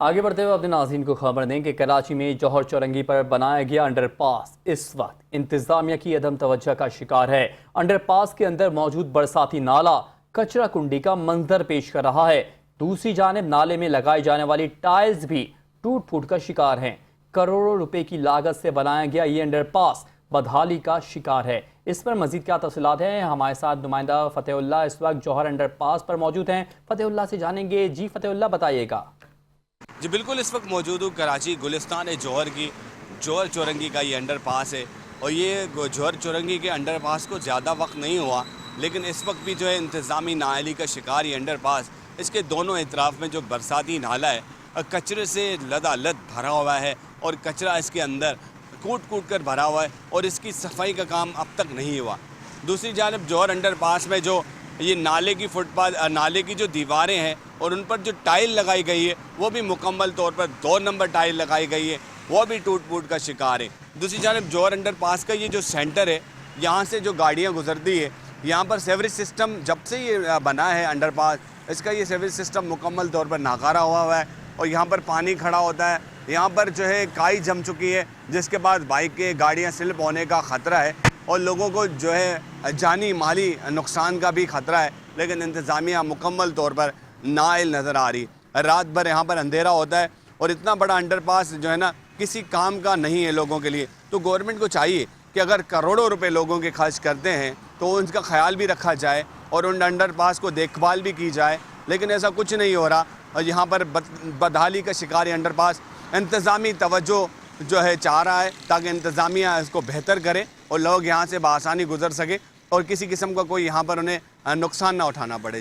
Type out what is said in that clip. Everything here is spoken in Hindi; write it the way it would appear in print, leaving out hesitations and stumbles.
आगे बढ़ते हुए अपने नाज़रीन को खबर दें कि कराची में जौहर चौरंगी पर बनाया गया अंडरपास इस वक्त इंतजामिया की अदम तवज्जो का शिकार है। अंडरपास के अंदर मौजूद बरसाती नाला कचरा कुंडी का मंजर पेश कर रहा है। दूसरी जानिब नाले में लगाई जाने वाली टाइल्स भी टूट फूट का शिकार हैं। करोड़ों रुपए की लागत से बनाया गया ये अंडरपास बदहाली का शिकार है। इस पर मजीद क्या तफसीलात हैं, हमारे साथ नुमाइंदा फतेहुल्लाह इस वक्त जौहर अंडरपास पर मौजूद हैं। फतेहुल्लाह से जानेंगे। जी फतेहुल्लाह, बताइएगा। जी बिल्कुल, इस वक्त मौजूद हूँ कराची गुलिस्तान जौहर की जौहर चौरंगी का ये अंडरपास है। और ये जौहर चौरंगी के अंडरपास को ज़्यादा वक्त नहीं हुआ, लेकिन इस वक्त भी जो है इंतज़ामी नाअहली का शिकार ये अंडरपास। इसके दोनों इतराफ़ में जो बरसाती नाला है कचरे से लदालद भरा हुआ है और कचरा इसके अंदर कूट कूट कर भरा हुआ है और इसकी सफाई का काम अब तक नहीं हुआ। दूसरी जानिब जौहर अंडरपास में जो ये नाले की फुटपाथ नाले की जो दीवारें हैं और उन पर जो टाइल लगाई गई है वो भी मुकम्मल तौर पर 2 नंबर टाइल लगाई गई है, वो भी टूट फूट का शिकार है। दूसरी जानिब जौहर अंडरपास का ये जो सेंटर है, यहाँ से जो गाड़ियाँ गुजरती है, यहाँ पर सेवरेज सिस्टम जब से ये बना है अंडरपास, इसका ये सेवरेज सिस्टम मुकम्मल तौर पर नाकारा हुआ है और यहाँ पर पानी खड़ा होता है। यहाँ पर जो है काई जम चुकी है, जिसके बाद बाइकें गाड़ियाँ स्लिप होने का ख़तरा है और लोगों को जो है जानी माली नुकसान का भी ख़तरा है। लेकिन इंतज़ामिया मुकम्मल तौर पर नाइल नज़र आ रही। रात भर यहाँ पर अंधेरा होता है और इतना बड़ा अंडरपास जो है ना किसी काम का नहीं है लोगों के लिए। तो गवर्नमेंट को चाहिए कि अगर करोड़ों रुपए लोगों के खर्च करते हैं तो उनका ख्याल भी रखा जाए और उन अंडरपास को देखभाल भी की जाए, लेकिन ऐसा कुछ नहीं हो रहा। और यहाँ पर बदहाली का शिकार अंडरपास इंतज़ामी तवज्जो जो है चाह रहा है ताकि इंतज़ामिया इसको बेहतर करे और लोग यहाँ से बआसानी गुजर सके और किसी किस्म का कोई यहाँ पर उन्हें नुकसान ना उठाना पड़े।